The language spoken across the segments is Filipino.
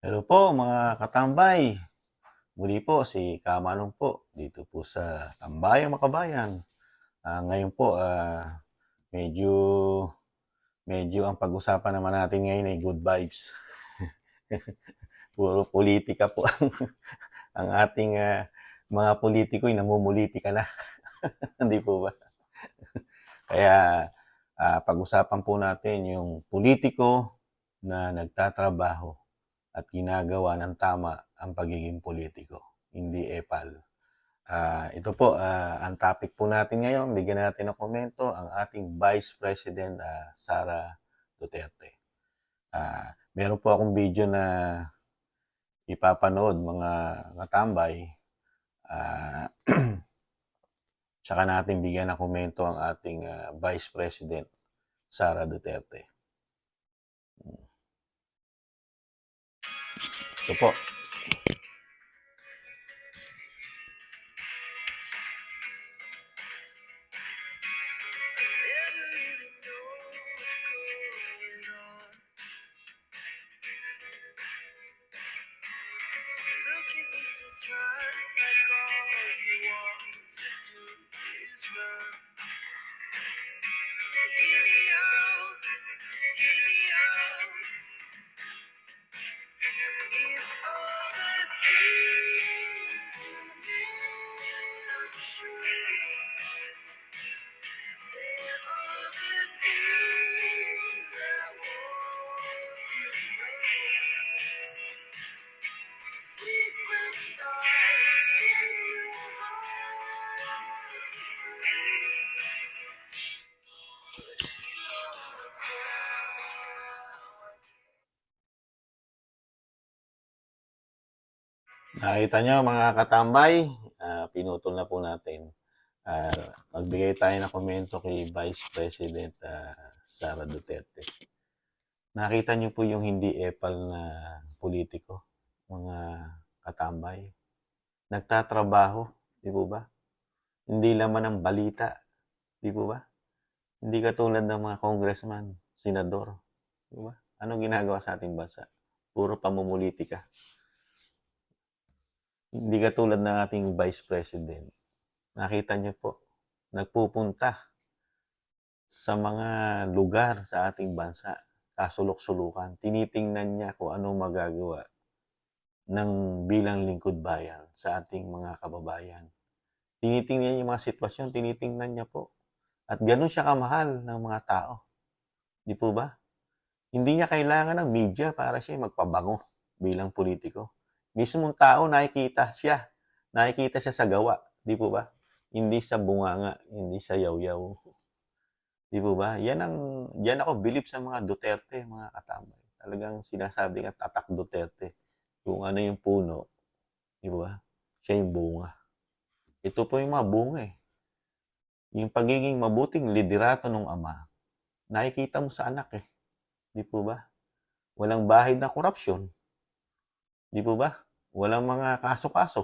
Hello po mga katambay. Muli po si Kamanong po dito po sa Tambayang Makabayan. Ngayon po medyo medyo ang pag-usapan naman natin ngayon ay good vibes. Puro politika po ang ating mga politiko ay namumulitika na. Hindi po ba? Kaya pag-usapan po natin yung politiko na nagtatrabaho at ginagawa ng tama ang pagiging politiko, hindi epal. Ito po, ang topic po natin ngayon, bigyan natin ng komento ang ating Vice President Sara Duterte. Meron po akong video na ipapanood mga katambay. Tsaka natin bigyan ng komento ang ating Vice President Sara Duterte. Ito po. Nakita nyo mga katambay, pinutol na po natin. Magbigay tayo ng komento kay Vice President Sara Duterte. Nakita nyo po yung hindi epal na politiko, mga katambay. Nagtatrabaho, di po ba? Hindi laman ng balita, di po ba? Hindi katulad ng mga congressman, senador, di ba? Ano ginagawa sa ating bansa? Puro pamumulitika. Hindi katulad ng ating Vice President. Nakita niyo po, nagpupunta sa mga lugar sa ating bansa, kasulok-sulukan. Tinitingnan niya kung anong magagawa ng bilang lingkod bayan sa ating mga kababayan. Tinitingnan niya yung mga sitwasyon, tinitingnan niya po. At ganun siya kamahal ng mga tao. Di po ba? Hindi niya kailangan ng media para siya magpabango bilang politiko. Mismong tao, nakikita siya sa gawa. Di po ba? Hindi sa bunganga, hindi sa yaw-yaw. Di po ba? Yan ako believe sa mga Duterte, mga katambay. Talagang sinasabi nga tatak Duterte. Kung ano yung puno, di ba? Siya yung bunga. Ito po yung mga bunga eh. Yung pagiging mabuting liderato ng ama, nakikita mo sa anak eh. Di po ba? Walang bahid na korupsyon. Di po ba? Walang mga kaso-kaso.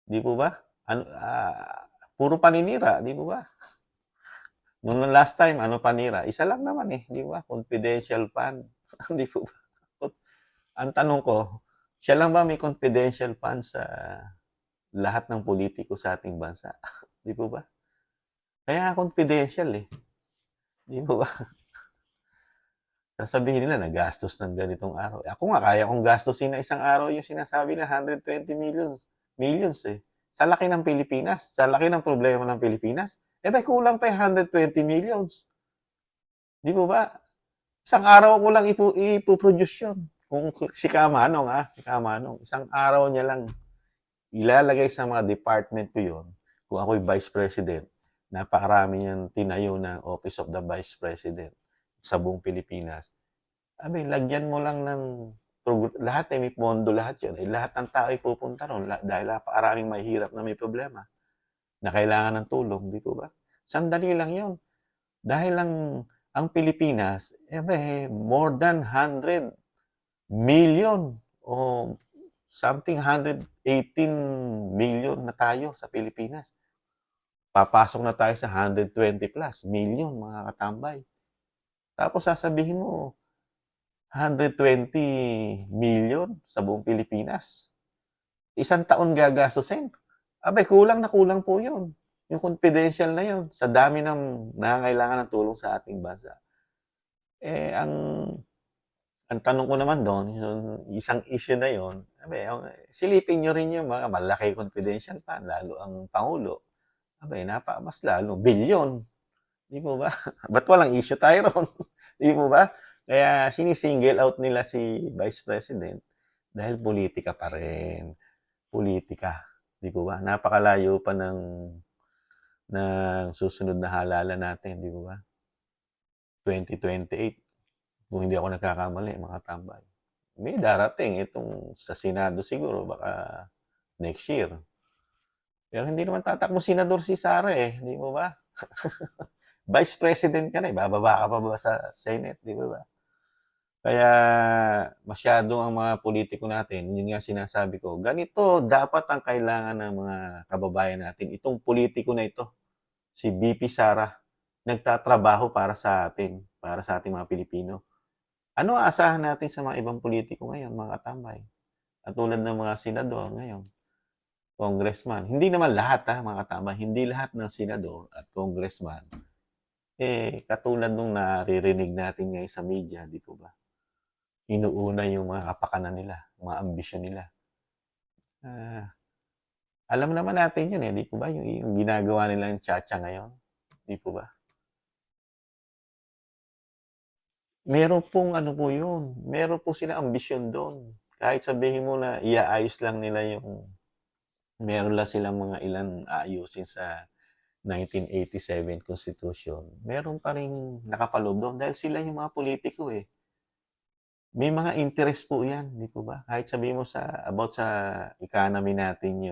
Di po ba? Puro paninira, di po ba? Nung last time, ano panira? Isa lang naman eh, di ba? Confidential fund. Di po ba? Ang tanong ko, siya lang ba may confidential fund sa lahat ng politiko sa ating bansa? Di po ba? Kaya confidential eh. Di po ba? Sasabihin nila, nagastos ng ganitong araw. Ako nga, kaya kong gastusin na isang araw yung sinasabi na 120 millions eh. Sa laki ng Pilipinas, sa laki ng problema ng Pilipinas, eh ba kulang pa yung 120 millions. Di po ba? Isang araw ko lang ipoproduce yun. Kung si Kamanong, isang araw niya lang ilalagay sa mga department ko yun. Kung ako'y Vice President, napakarami niyang tinayo na Office of the Vice President sa buong Pilipinas. Lagyan mo lang ng lahat may pondo lahat yun. Lahat ng tao ay pupunta ron dahil napakaraming mahirap na may problema na kailangan ng tulong, di po ba? Sandali lang yun. Dahil lang ang Pilipinas, more than 100 million o something 118 million na tayo sa Pilipinas. Papasok na tayo sa 120 plus million mga katambay. Tapos sasabihin mo, 120 million sa buong Pilipinas. Isang taon gagastusin. Abay, kulang na kulang po yun. Yung confidential na yun, sa dami ng nangangailangan ng tulong sa ating bansa. Ang tanong ko naman doon, yung isang issue na yun, abay, silipin nyo rin yung mga malaki confidential pa, lalo ang Pangulo. Abay, mas lalo, bilyon. Di po ba? Ba't walang issue tayo ron? Di po ba? Kaya sinisingle out nila si Vice President dahil politika pa rin. Politika. Di po ba? Napakalayo pa ng susunod na halalan natin, di po ba? 2028. Kung hindi ako nagkakamali, mga tambay. May darating itong sa Senado siguro, baka next year. Pero hindi naman tatakbo senador si Sara eh, di mo ba? Vice President ka na, bababa ka pa ba sa Senate, di ba? Kaya masyado ang mga politiko natin, yun nga sinasabi ko, ganito dapat ang kailangan ng mga kababayan natin. Itong politiko na ito, si VP Sara, nagtatrabaho para sa atin, para sa ating mga Pilipino. Ano aasahan natin sa mga ibang politiko ngayon, mga katambay? Katulad ng mga senador ngayon, congressman. Hindi naman lahat mga katambay, hindi lahat ng senador at congressman katulad nung naririnig natin ngayon sa media, di po ba? Inuuna yung mga kapakanan nila, mga ambisyon nila. Alam naman natin yun di po ba? Yung ginagawa nilang tiyatsa ngayon, di po ba? Meron pong ano po yun, meron po sila ambisyon doon. Kahit sabihin mo na iaayos lang nila yung, meron lang silang mga ilan aayusin sa 1987 Constitution, meron pa rin nakapaloob doon dahil sila yung mga politiko May mga interest po yan, di po ba? Kahit sabihin mo about sa economy natin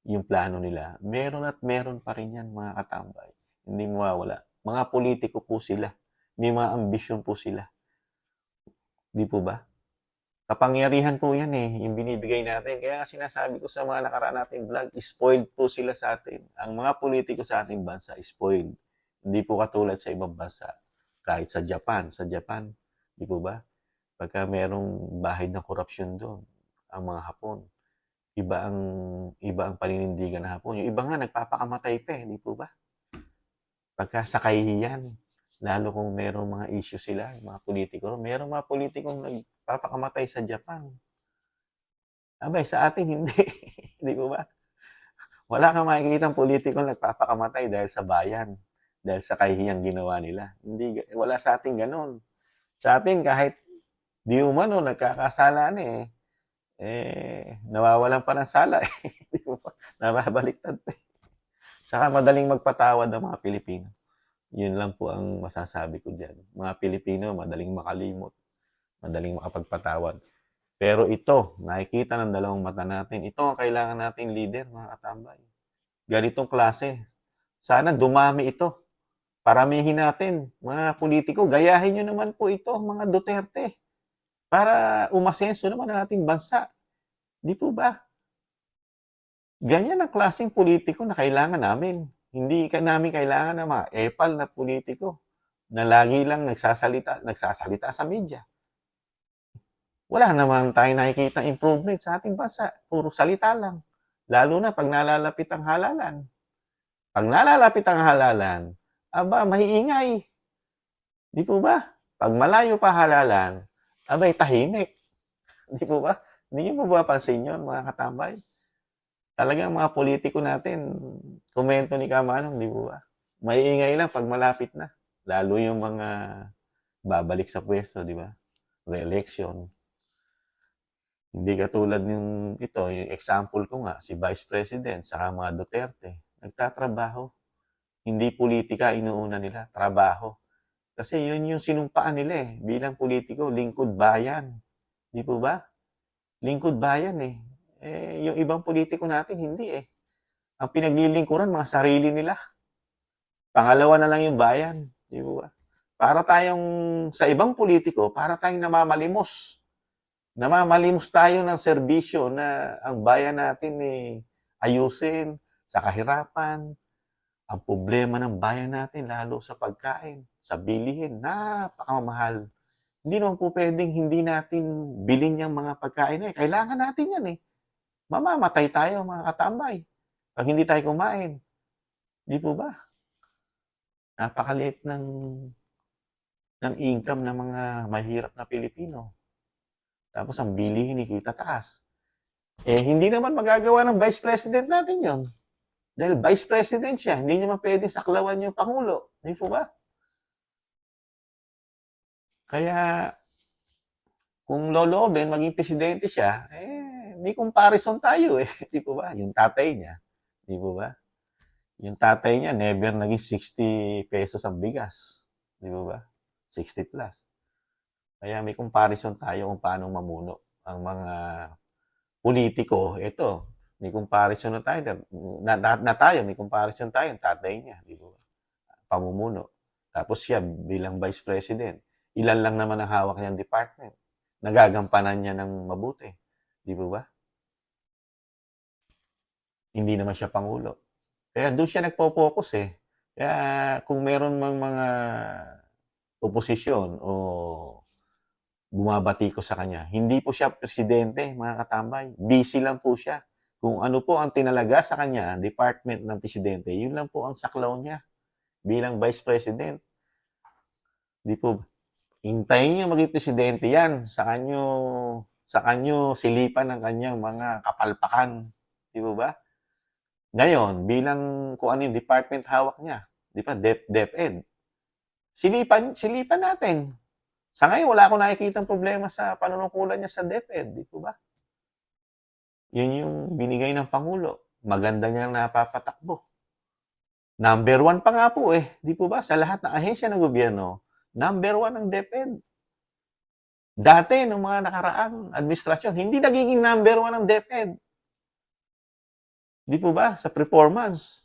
yung plano nila, meron at meron pa rin yan mga katambay. Hindi mawawala. Mga politiko po sila. May mga ambisyon po sila. Di po ba? Kapangyarihan po yan yung binibigay natin. Kaya sinasabi ko sa mga nakaraan nating vlog, spoiled po sila sa atin. Ang mga politiko sa ating bansa, spoiled. Hindi po katulad sa ibang bansa. Kahit sa Japan. Sa Japan, di po ba? Pagka merong bahid ng korupsyon doon, ang mga Hapon, iba ang paninindigan ng Hapon. Yung iba nga, nagpapakamatay pa di po ba? Pagka sa kahihiyan, lalo kung merong mga issue sila, yung mga politiko, merong mga politikong nagpapakamatay sa Japan. Abay, sa atin hindi. Di po ba? Wala kang makikita ng politikong nagpapakamatay dahil sa bayan, dahil sa kahihiyang ginawa nila. Hindi, wala sa atin ganun. Sa atin, kahit di umano, nagkakasala na nawawalan pa ng sala Di po ba? Nababaliktad pa Saka madaling magpatawad ng mga Pilipino. Yun lang po ang masasabi ko dyan. Mga Pilipino, madaling makalimot, madaling makapagpatawad. Pero ito, nakikita ng dalawang mata natin, ito ang kailangan natin leader, mga katambay. Ganitong klase. Sana dumami ito. Paramihin natin, mga politiko, gayahin nyo naman po ito, mga Duterte, para umasenso naman ang ating bansa. Di po ba? Ganyan ang klaseng politiko na kailangan namin. Hindi namin kailangan ng mga epal na politiko na lagi lang nagsasalita sa media. Wala naman tayong nakikita improvement sa ating bansa. Puro salita lang. Lalo na pag nalalapit ang halalan. Pag nalalapit ang halalan, aba, maiingay. Di po ba? Pag malayo pa halalan, abay, tahimik. Di po ba? Hindi niyo po ba pansin yun, mga katambay? Talagang mga politiko natin, komento ni Kamanong, di po ba? Maiingay lang pag malapit na. Lalo yung mga babalik sa pwesto, di ba? Re-election. Hindi katulad yung yung example ko nga, si Vice President, saka mga Duterte, nagtatrabaho. Hindi politika inuuna nila, trabaho. Kasi yun yung sinumpaan nila bilang politiko, lingkod bayan. Di po ba? Lingkod bayan yung ibang politiko natin, hindi Ang pinaglilingkuran, mga sarili nila. Pangalawa na lang yung bayan. Di ba? Para tayong, sa ibang politiko, para tayong namamalimos. Namamalimos tayo ng serbisyo na ang bayan natin ayusin sa kahirapan. Ang problema ng bayan natin, lalo sa pagkain, sa bilihin, napakamahal. Hindi naman po puwedeng hindi natin bilhin yang mga pagkain na yan, kailangan natin yan, eh. Mamamatay tayo mga katambay 'pag hindi tayo kumain, 'di po ba? Napakaliit ng income ng mga mahihirap na Pilipino, tapos ang bilihin kita taas. Eh, hindi naman magagawa ng Vice President natin 'yon, dahil Vice President siya, hindi naman puwedeng saklawan yung Pangulo, 'di po ba? Kaya kung loloobin maging presidente siya, eh, may comparison tayo, eh, 'di po ba? Yung tatay niya, 'di po ba? Yung tatay niya never naging ₱60 ang bigas, 'di ba? 60 plus. Kaya may comparison tayo kung paano mamuno ang mga politiko. Ito, may comparison na tayo na tayo, may comparison tayo yung tatay niya, 'di ba? Pamumuno. Tapos siya bilang Vice President, ilan lang naman ang hawak niyang department. Nagagampanan niya ng mabuti, 'di ba? Hindi naman siya pangulo. Kaya doon siya nagpo-focus, eh. Kaya kung meron mang mga oposisyon o bumabati ko sa kanya, hindi po siya presidente, mga katambay. Busy lang po siya. Kung ano po ang tinalaga sa kanya, department ng presidente, yun lang po ang saklaw niya bilang vice president. Di po, hintayin niyo maging presidente yan. Sa kanyo silipan ng kanyang mga kapalpakan. Di po ba? Ngayon, bilang kung ano yung department hawak niya, di ba, DepEd, silipan natin. Sa ngayon, wala akong nakikitang problema sa panunungkulan niya sa DepEd, di po ba? Yun yung binigay ng Pangulo. Maganda niyang napapatakbo. Number 1 pa nga po eh, di po ba? Sa lahat ng ahensya ng gobyerno, number 1 ang DepEd. Dati, nung mga nakaraang administrasyon, hindi nagiging number 1 ang DepEd. Di po ba? Sa performance.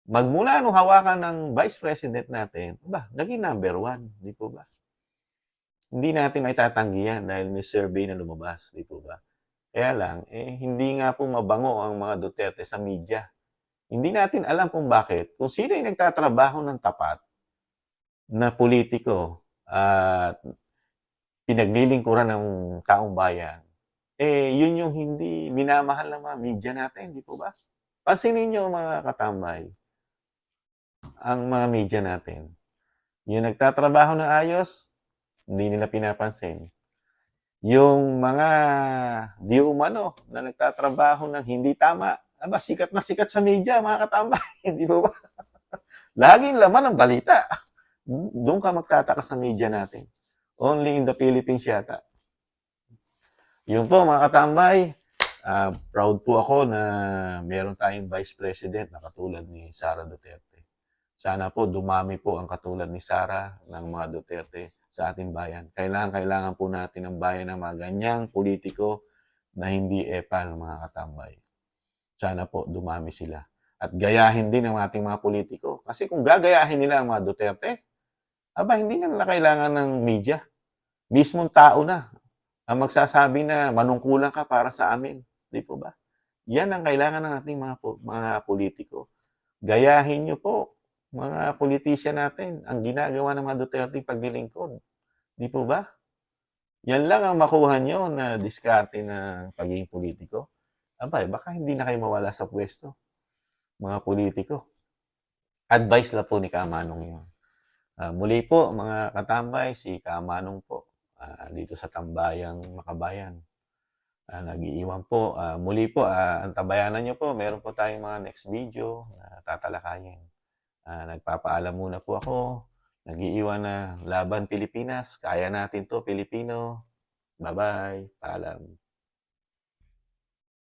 Magmula nung hawakan ng Vice President natin, naging number 1, di po ba? Hindi natin maitatanggi yan dahil may survey na lumabas, di po ba? Kaya lang, hindi nga po mabango ang mga Duterte sa media. Hindi natin alam kung bakit. Kung sino yung nagtatrabaho ng tapat na politiko at pinaglilingkuran ng taong bayan, yun yung hindi minamahal ng mga media natin, di po ba? Pansinin nyo mga katambay, ang mga media natin. Yung nagtatrabaho ng ayos, hindi nila pinapansin. Yung mga di umano na nagtatrabaho ng hindi tama, sikat na sikat sa media, mga katambay. Hindi ba? Laging laman ng balita. Doon ka magtataka sa media natin. Only in the Philippines yata. Yun po, mga katambay. Proud po ako na meron tayong Vice President na katulad ni Sara Duterte. Sana po dumami po ang katulad ni Sara ng mga Duterte sa ating bayan. Kailangan po natin ng bayan ng mga ganyang politiko na hindi epal, mga katambay. Sana po dumami sila. At gayahin din ang ating mga politiko. Kasi kung gagayahin nila ang mga Duterte, hindi na nila kailangan ng media. Mismong tao na ang magsasabi na manungkulan ka para sa amin. Di po ba? Yan ang kailangan ng ating mga politiko. Gayahin nyo po, mga politician natin, ang ginagawa ng mga Duterte paglilingkod. Di po ba? Yan lang ang makuha nyo na diskarte ng pagiging politiko. Baka hindi na kayo mawala sa pwesto, mga politiko. Advice lang po ni Kamanong yun. Muli po, mga katambay, si Kamanong po, dito sa Tambayang Makabayan. Nag-iiwan po. Muli po, antabayanan nyo po. Meron po tayong mga next video na tatalakayin. Nagpapaalam muna po ako. Nag-iiwan na laban Pilipinas. Kaya natin to, Pilipino. Bye-bye. Paalam.